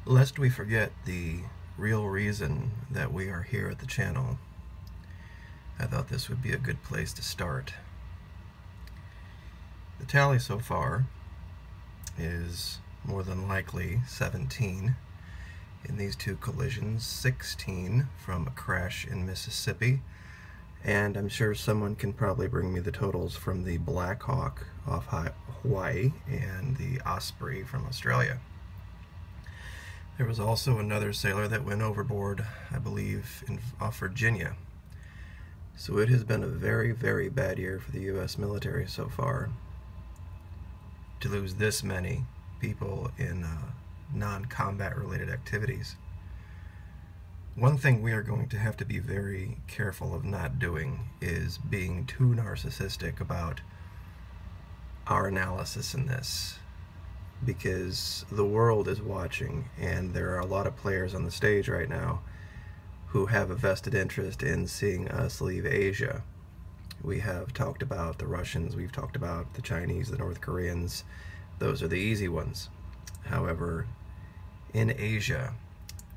Lest we forget the real reason that we are here at the channel, I thought this would be a good place to start. The tally so far is more than likely 17 in these two collisions, 16 from a crash in Mississippi, and I'm sure someone can probably bring me the totals from the Black Hawk off Hawaii and the Osprey from Australia. There was also another sailor that went overboard, I believe, off Virginia. So it has been a very, very bad year for the U.S. military so far. To lose this many people in non-combat related activities. One thing we are going to have to be very careful of not doing is being too narcissistic about our analysis in this, because the world is watching, and there are a lot of players on the stage right now who have a vested interest in seeing us leave Asia. We have talked about the Russians, we've talked about the Chinese, the North Koreans. Those are the easy ones. However, in Asia,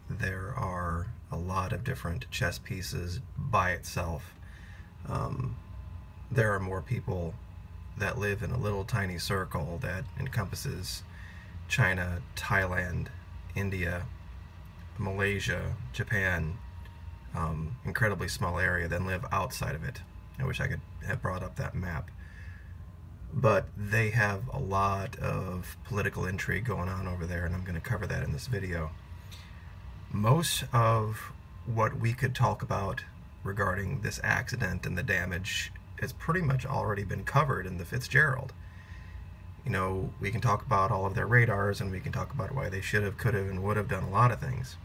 there are a lot of different chess pieces by itself. There are more people that live in a little tiny circle that encompasses China, Thailand, India, Malaysia, Japan, incredibly small area, than live outside of it. I wish I could have brought up that map. But they have a lot of political intrigue going on over there, and I'm going to cover that in this video. Most of what we could talk about regarding this accident and the damage has pretty much already been covered in the Fitzgerald. You know, we can talk about all of their radars, and we can talk about why they should have, could have, and would have done a lot of things.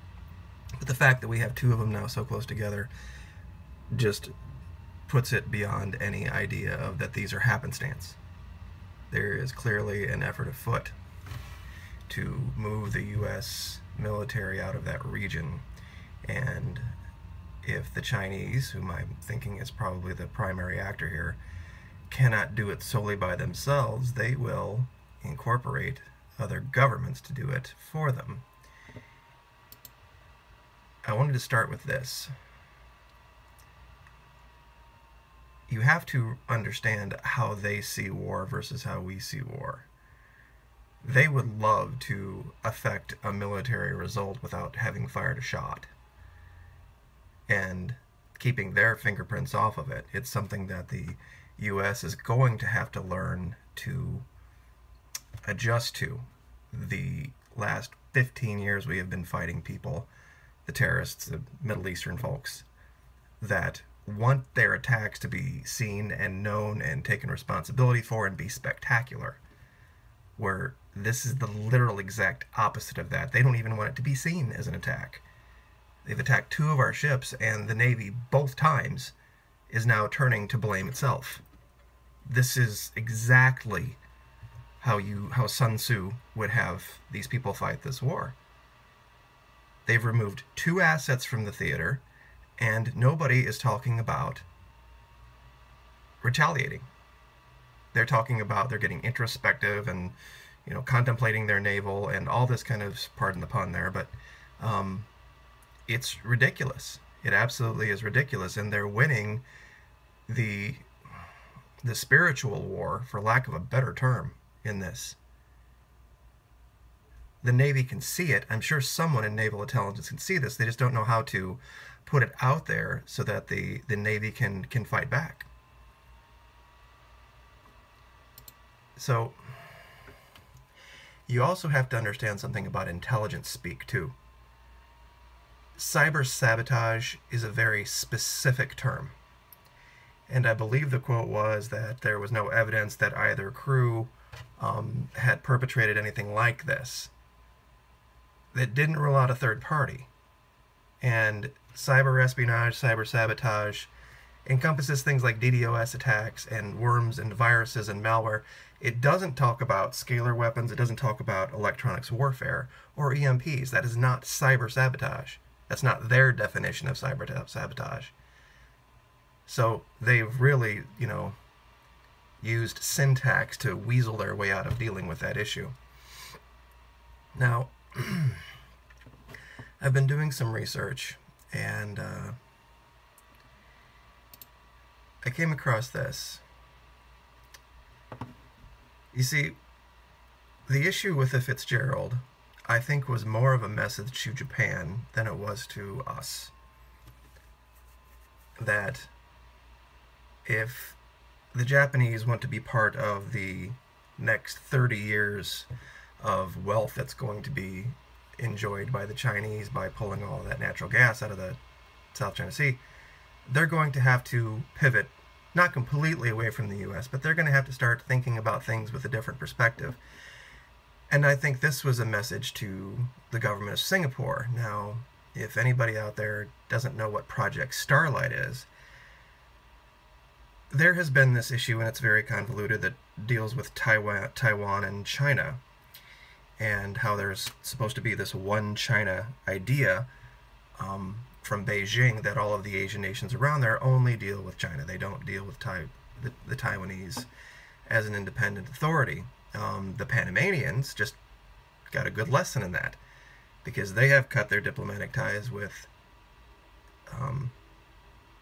But the fact that we have two of them now so close together just puts it beyond any idea of that these are happenstance. There is clearly an effort afoot to move the U.S. military out of that region, and if the Chinese, whom I'm thinking is probably the primary actor here, cannot do it solely by themselves, they will incorporate other governments to do it for them. I wanted to start with this. You have to understand how they see war versus how we see war. They would love to affect a military result without having fired a shot and keeping their fingerprints off of it. It's something that the U.S. is going to have to learn to adjust to. The last 15 years we have been fighting people, the terrorists, the Middle Eastern folks, that want their attacks to be seen and known and taken responsibility for and be spectacular, where this is the literal exact opposite of that. They don't even want it to be seen as an attack. They've attacked two of our ships, and the Navy, both times, is now turning to blame itself. This is exactly how Sun Tzu would have these people fight this war. They've removed two assets from the theater, and nobody is talking about retaliating. They're talking about, they're getting introspective and, you know, contemplating their naval and all this kind of, pardon the pun there, but it's ridiculous. It absolutely is ridiculous, and they're winning the spiritual war, for lack of a better term, in this. The Navy can see it. I'm sure someone in Naval Intelligence can see this. They just don't know how to put it out there so that the Navy can fight back. So you also have to understand something about intelligence speak too. Cyber sabotage is a very specific term, and I believe the quote was that there was no evidence that either crew had perpetrated anything like this. That didn't rule out a third party. And cyber espionage, cyber sabotage encompasses things like DDoS attacks and worms and viruses and malware. It doesn't talk about scalar weapons. It doesn't talk about electronics warfare or EMPs. That is not cyber sabotage. That's not their definition of cyber sabotage. So they've really, you know, used syntax to weasel their way out of dealing with that issue. Now, I've been doing some research, and I came across this. You see, the issue with the Fitzgerald, I think, was more of a message to Japan than it was to us. That if the Japanese want to be part of the next 30 years of wealth that's going to be enjoyed by the Chinese by pulling all of that natural gas out of the South China Sea, they're going to have to pivot, not completely away from the U.S., but they're going to have to start thinking about things with a different perspective. And I think this was a message to the government of Singapore. Now, if anybody out there doesn't know what Project Starlight is, there has been this issue, and it's very convoluted, that deals with Taiwan and China, and how there's supposed to be this one China idea from Beijing that all of the Asian nations around there only deal with China. They don't deal with the Taiwanese as an independent authority. The Panamanians just got a good lesson in that, because they have cut their diplomatic ties with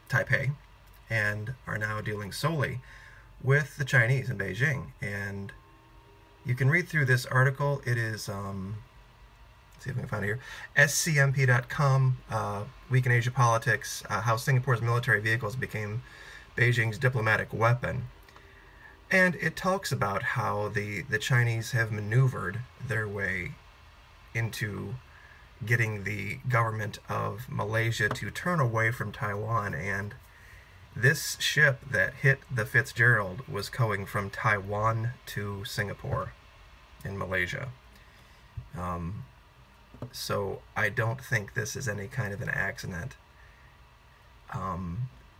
Taipei and are now dealing solely with the Chinese in Beijing. And you can read through this article. It is, let's see if I can find it here, scmp.com, Week in Asia Politics, how Singapore's military vehicles became Beijing's diplomatic weapon. And it talks about how the Chinese have maneuvered their way into getting the government of Malaysia to turn away from Taiwan. And this ship that hit the Fitzgerald was going from Taiwan to Singapore in Malaysia. So I don't think this is any kind of an accident.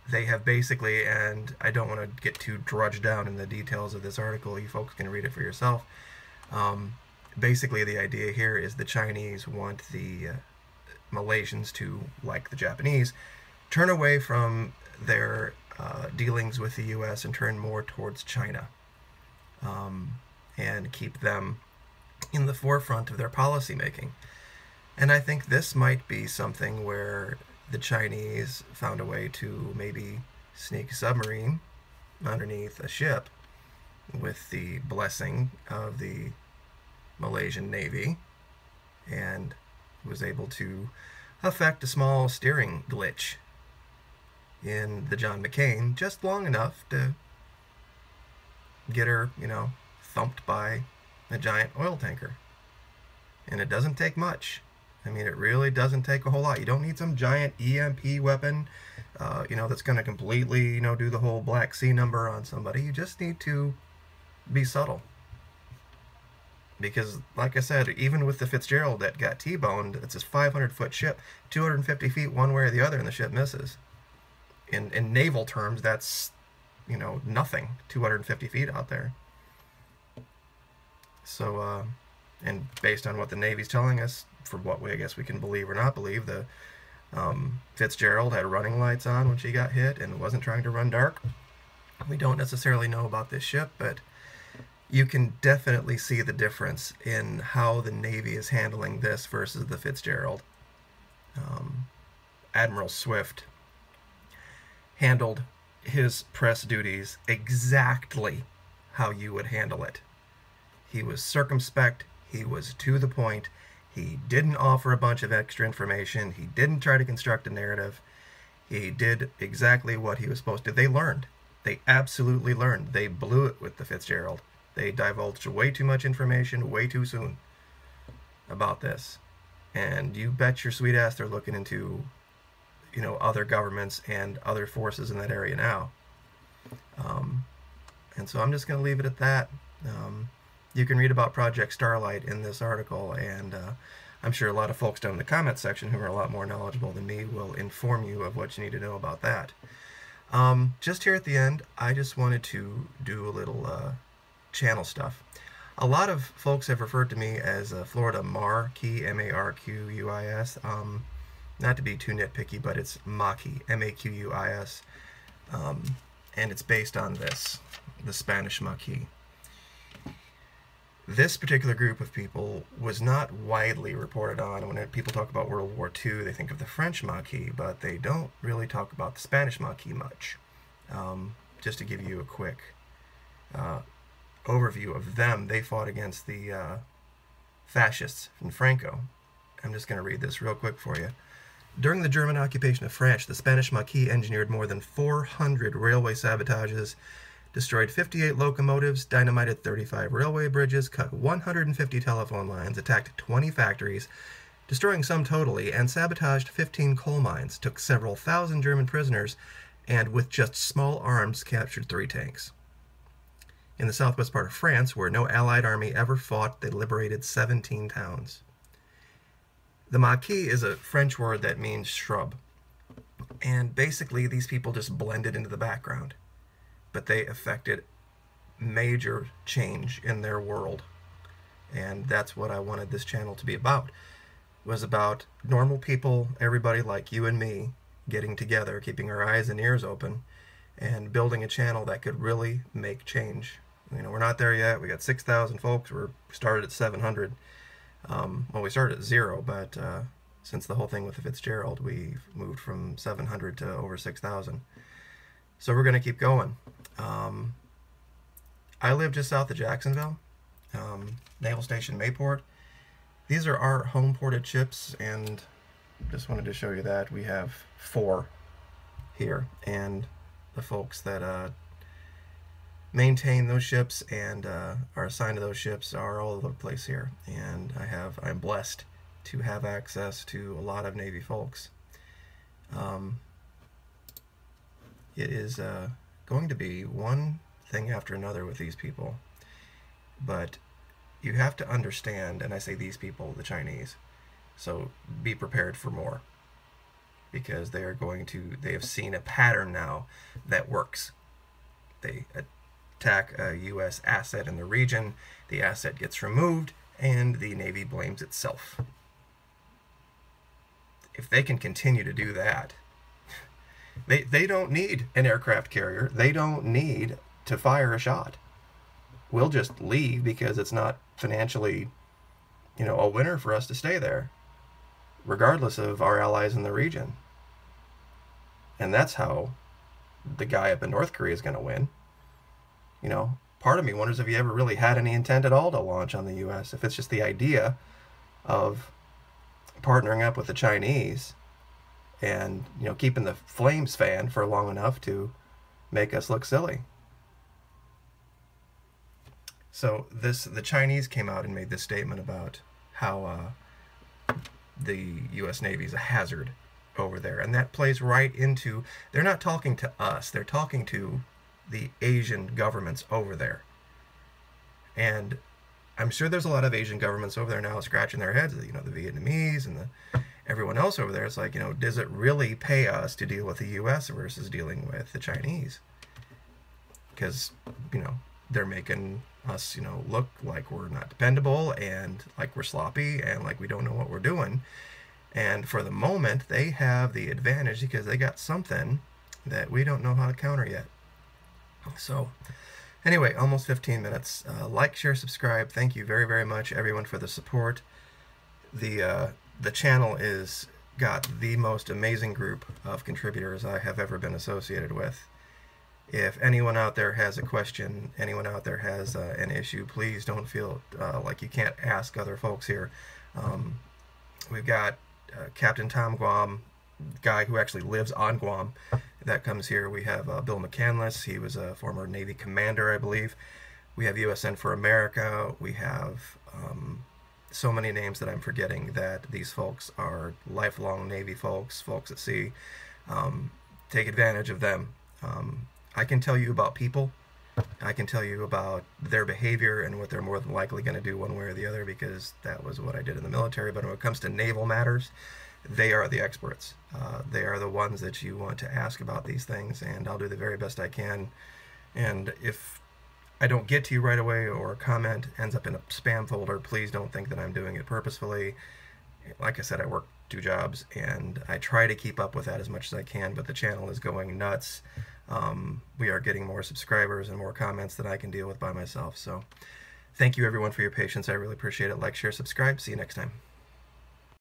They have basically, and I don't want to get too drudged down in the details of this article, you folks can read it for yourself. Basically the idea here is the Chinese want the Malaysians to, like the Japanese, turn away from their dealings with the U.S. and turn more towards China, and keep them in the forefront of their policy making. And I think this might be something where the Chinese found a way to maybe sneak a submarine underneath a ship with the blessing of the Malaysian Navy, and was able to affect a small steering glitch in the John Mccain just long enough to get her, thumped by a giant oil tanker. And it doesn't take much. I mean, it really doesn't take a whole lot. You don't need some giant EMP weapon, that's going to completely, do the whole Black Sea number on somebody. You just need to be subtle. Because, like I said, even with the Fitzgerald that got T-boned, it's a 500-foot ship, 250 feet one way or the other, and the ship misses. In naval terms, that's, nothing, 250 feet out there. So, and based on what the Navy's telling us, for what I guess we can believe or not believe, the Fitzgerald had running lights on when she got hit and wasn't trying to run dark. We don't necessarily know about this ship, but you can definitely see the difference in how the Navy is handling this versus the Fitzgerald. Admiral Swift handled his press duties exactly how you would handle it. He was circumspect, he was to the point, he didn't offer a bunch of extra information, he didn't try to construct a narrative, he did exactly what he was supposed to. They learned. They absolutely learned. They blew it with the Fitzgerald. They divulged way too much information way too soon about this. And you bet your sweet ass they're looking into, other governments and other forces in that area now. And so I'm just going to leave it at that. You can read about Project Starlight in this article, and I'm sure a lot of folks down in the comments section who are a lot more knowledgeable than me will inform you of what you need to know about that. Just here at the end, I just wanted to do a little channel stuff. A lot of folks have referred to me as Florida Marquis, M-A-R-Q-U-I-S. Not to be too nitpicky, but it's Maquis, M-A-Q-U-I-S. And it's based on the Spanish Maquis. This particular group of people was not widely reported on. When people talk about World War II, they think of the French Maquis, but they don't really talk about the Spanish Maquis much. Just to give you a quick overview of them, they fought against the fascists from Franco. I'm just going to read this real quick for you. During the German occupation of France, the Spanish Maquis engineered more than 400 railway sabotages, destroyed 58 locomotives, dynamited 35 railway bridges, cut 150 telephone lines, attacked 20 factories, destroying some totally, and sabotaged 15 coal mines, took several thousand German prisoners, and with just small arms captured 3 tanks. In the southwest part of France, where no Allied army ever fought, they liberated 17 towns. The Maquis is a French word that means shrub. And basically, these people just blended into the background. But they affected major change in their world. And that's what I wanted this channel to be about. It was about normal people, everybody like you and me, getting together, keeping our eyes and ears open, and building a channel that could really make change. You know, we're not there yet. We got 6,000 folks. We started at 700. Well, we started at 0, but since the whole thing with the Fitzgerald, we've moved from 700 to over 6,000. So we're going to keep going. I live just south of Jacksonville, Naval Station Mayport. These are our home-ported ships, and just wanted to show you that. We have 4 here, and the folks that maintain those ships and are assigned to those ships are all over the place here. And I'm blessed to have access to a lot of Navy folks. It is going to be one thing after another with these people, but you have to understand, and I say these people, the Chinese, so be prepared for more, because they have seen a pattern now that works. They attack a U.S. asset in the region, the asset gets removed, and the Navy blames itself. If they can continue to do that, they don't need an aircraft carrier. They don't need to fire a shot. We'll just leave because it's not financially, a winner for us to stay there, regardless of our allies in the region. And that's how the guy up in North Korea is going to win. Part of me wonders if he ever really had any intent at all to launch on the U.S. If it's just the idea of partnering up with the Chinese and, keeping the flames fanned for long enough to make us look silly. So the Chinese came out and made this statement about how the U.S. Navy is a hazard over there. And that plays right into, they're not talking to us, they're talking to the Asian governments over there. And I'm sure there's a lot of Asian governments over there now scratching their heads, the Vietnamese and everyone else over there. It's like, does it really pay us to deal with the U.S. versus dealing with the Chinese? Because, they're making us, look like we're not dependable and like we're sloppy and like we don't know what we're doing. And for the moment, they have the advantage because they got something that we don't know how to counter yet. So, anyway, almost 15 minutes. Like, share, subscribe. Thank you very, very much, everyone, for the support. The channel is got the most amazing group of contributors I have ever been associated with. If anyone out there has a question, anyone out there has an issue, please don't feel like you can't ask other folks here. We've got Captain Tom Guam, guy who actually lives on Guam, that comes here. We have Bill McCanless. He was a former Navy commander, I believe. We have USN for America. We have so many names that I'm forgetting, that these folks are lifelong Navy folks, folks at sea. Take advantage of them. I can tell you about people. I can tell you about their behavior and what they're more than likely going to do one way or the other, because that was what I did in the military. But when it comes to naval matters, they are the experts. They are the ones that you want to ask about these things, and I'll do the very best I can. And if I don't get to you right away, or a comment ends up in a spam folder, please don't think that I'm doing it purposefully. Like I said, I work 2 jobs, and I try to keep up with that as much as I can, but the channel is going nuts. We are getting more subscribers and more comments than I can deal with by myself. So Thank you, everyone, for your patience. I really appreciate it. Like, share, subscribe. See you next time.